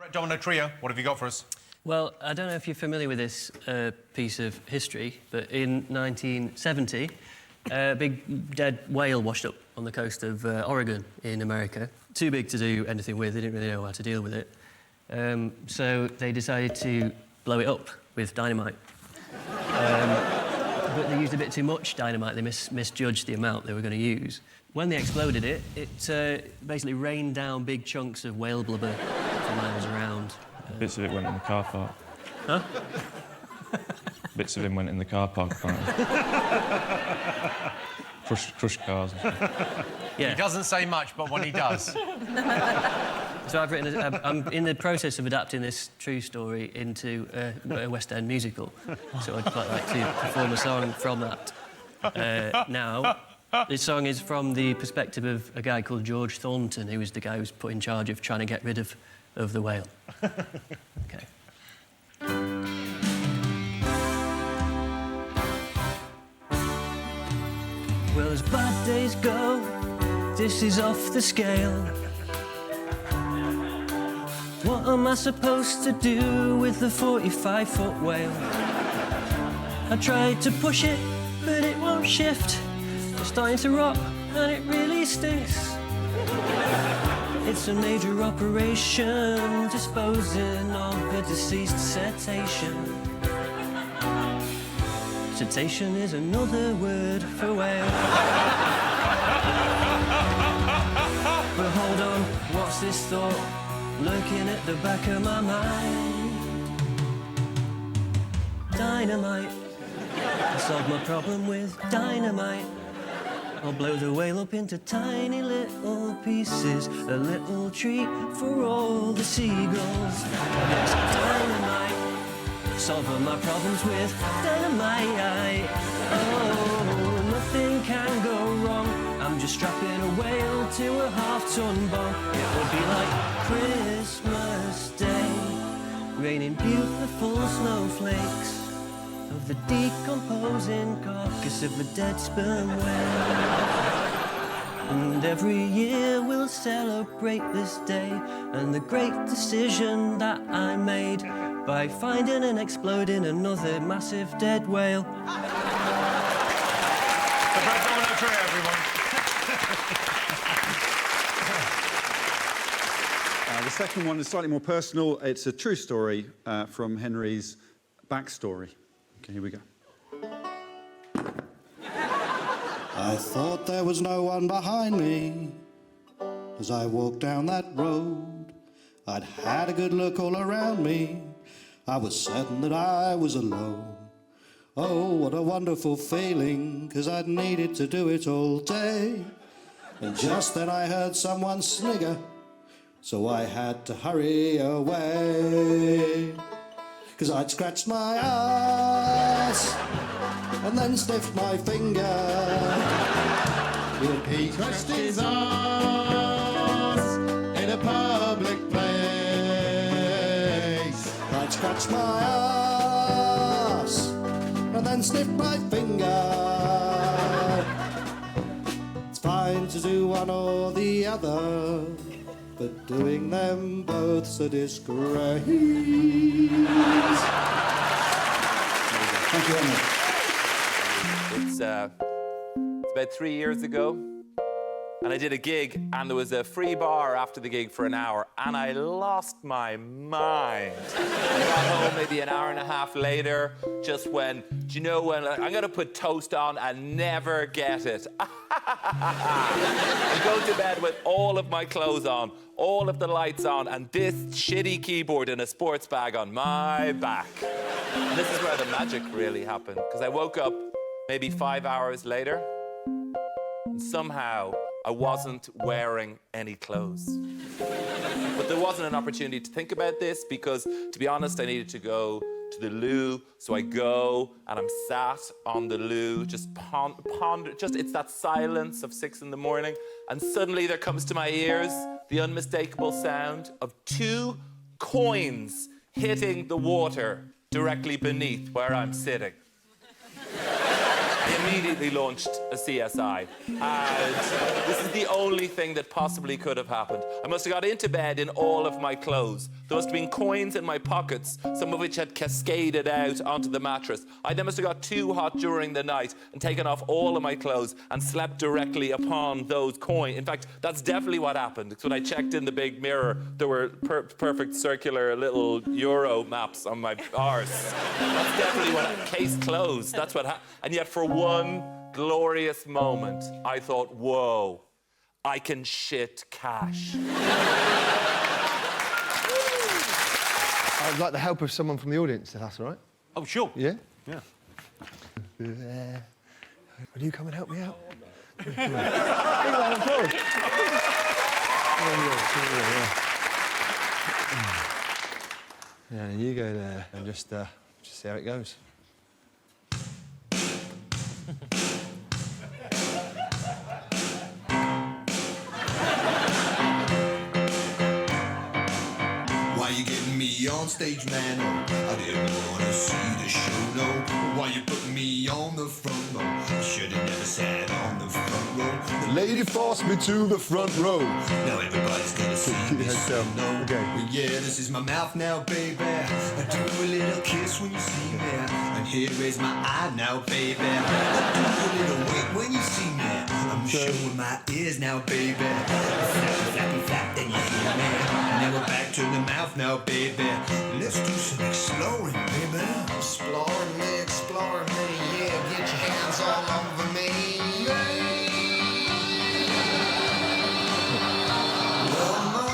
Brett Domino Trio, what have you got for us? Well, I don't know if you're familiar with this piece of history, but in 1970, a big dead whale washed up on the coast of Oregon in America. Too big to do anything with, they didn't really know how to deal with it. So they decided to blow it up with dynamite. But they used a bit too much dynamite, they misjudged the amount they were going to use. When they exploded it, it basically rained down big chunks of whale blubber for miles around. Bits of it went in the car park. Huh? Bits of him went in the car park, apparently. crushed cars and stuff. Yeah. He doesn't say much, but when he does... So I've written... I'm in the process of adapting this true story into a West End musical. So I'd quite like to perform a song from that now. This song is from the perspective of a guy called George Thornton, who was the guy who was put in charge of trying to get rid of the whale. OK. Well, as bad days go, this is off the scale. What am I supposed to do with the 45-foot whale? I tried to push it, but it won't shift. It's starting to rot, and it really stinks. It's a major operation, disposing of a deceased cetacean. Cetacean is another word for whale. But hold on, what's this thought lurking at the back of my mind? Dynamite. I solved my problem with dynamite. I'll blow the whale up into tiny little pieces, a little treat for all the seagulls. It's dynamite, solving my problems with dynamite. Oh, nothing can go wrong. I'm just strapping a whale to a half-ton bomb. It will be like Christmas Day, raining beautiful snowflakes of the decomposing carcass of a dead sperm whale. And every year we'll celebrate this day and the great decision that I made by finding and exploding another massive dead whale. The Brett Domino Trio, everyone. The second one is slightly more personal. It's a true story from Henry's backstory. Okay, here we go. I thought there was no one behind me as I walked down that road. I'd had a good look all around me. I was certain that I was alone. Oh, what a wonderful feeling, 'cause I'd needed to do it all day. And just then I heard someone snigger, so I had to hurry away. 'Cause I'd scratched my ass and then sniffed my finger. He scratched his ass in a public place. I'd scratched my ass and then sniffed my finger. It's fine to do one or the other, but doing them both's a disgrace. Thank you very much. It's about 3 years ago, and I did a gig, and there was a free bar after the gig for an hour, and I lost my mind. I got home maybe an hour and a half later, just when, do you know when, I'm gonna put toast on and never get it. I go to bed with all of my clothes on, all of the lights on, and this shitty keyboard in a sports bag on my back. And this is where the magic really happened, because I woke up maybe 5 hours later, and somehow I wasn't wearing any clothes. But there wasn't an opportunity to think about this because, to be honest, I needed to go to the loo. So I go and I'm sat on the loo, just ponder, it's that silence of 6 in the morning. And suddenly there comes to my ears the unmistakable sound of 2 coins hitting the water directly beneath where I'm sitting. I immediately launched a CSI. And this is the only thing that possibly could have happened. I must have got into bed in all of my clothes. There must have been coins in my pockets, some of which had cascaded out onto the mattress. I then must have got too hot during the night and taken off all of my clothes and slept directly upon those coins. In fact, that's definitely what happened. Because when I checked in the big mirror, there were perfect circular little Euro maps on my arse. That's definitely what happened. Case closed. That's what happened. And yet for one glorious moment, I thought, whoa, I can shit cash. I'd like the help of someone from the audience, if that's all right. Oh, sure. Yeah? Yeah. Will you come and help me out? Yeah, you go there and just see how it goes. Why you getting me on stage, man? Oh, I didn't wanna see the show, no. Why you putting me on the front row? I should've never sat on the front row. The lady forced me to the front row. Now everybody's gonna see this, so no. Okay. Well, yeah, this is my mouth now, baby. I do a little kiss when you see me, and here is my eye now, baby. I do a little wink when you see me. I'm showing my ears now, baby. Flap, flap, flap, then you hear me. Now we're back to the mouth now, baby. Let's do some exploring, baby. Exploring me, yeah. Get your hands all over me. Well, my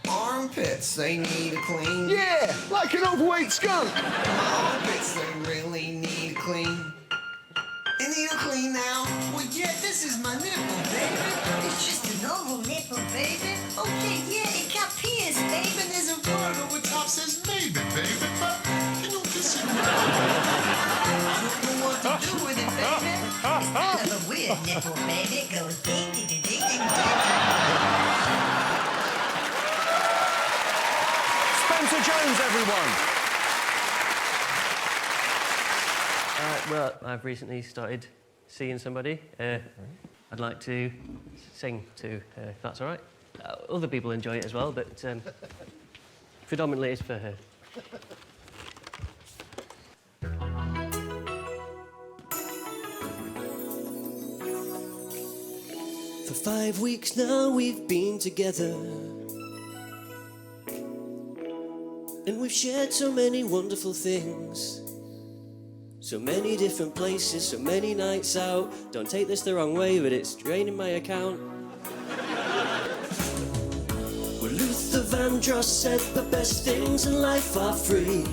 armpits, they need a clean. Yeah, like an overweight skunk. My armpits, they really need a clean. They need a clean now. Well, yeah, this is my nipple, baby. It's just a normal nipple, baby. Okay, yeah, it got pierced, baby. And there's a word over top says maybe, baby, but you don't consider it. I don't know what to do with it, baby. It's kind of a weird nipple, baby. It goes ding, ding, ding, ding, ding, ding. Spencer Jones, everyone. Well, I've recently started seeing somebody. I'd like to sing to, if that's all right. Other people enjoy it as well, but predominantly it's for her. For 5 weeks now we've been together, and we've shared so many wonderful things. So many different places, so many nights out. Don't take this the wrong way, but it's draining my account. Well, Luther Vandross said the best things in life are free.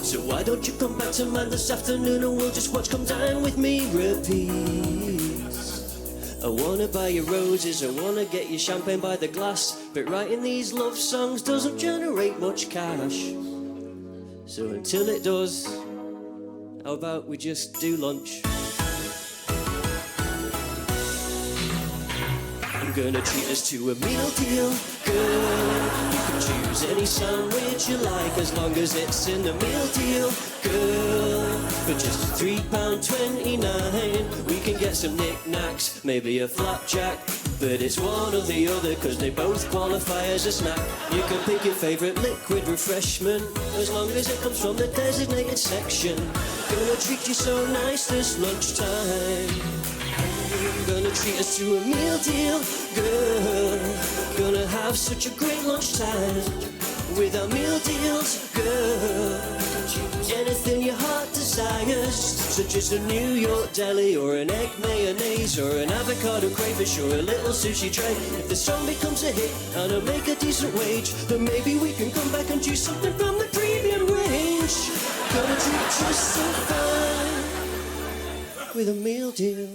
So why don't you come back to mine this afternoon and we'll just watch Come Dine With Me repeats. I wanna buy you roses, I wanna get you champagne by the glass, but writing these love songs doesn't generate much cash. So until it does, how about we just do lunch? I'm gonna treat us to a meal deal, girl. You can choose any sandwich you like as long as it's in the meal deal, girl. For just £3.29 we can get some knickknacks, maybe a flapjack, but it's one or the other cause they both qualify as a snack. You can pick your favourite liquid refreshment as long as it comes from the designated section. Gonna treat you so nice this lunchtime. Gonna treat us to a meal deal, girl. Gonna have such a great lunchtime with our meal deals, girl. Anything your heart desires, such as a New York deli or an egg mayonnaise or an avocado crayfish or a little sushi tray. If the song becomes a hit and I make a decent wage, then maybe we can come back and choose something from the premium range. Gonna treat you so fine with a meal deal.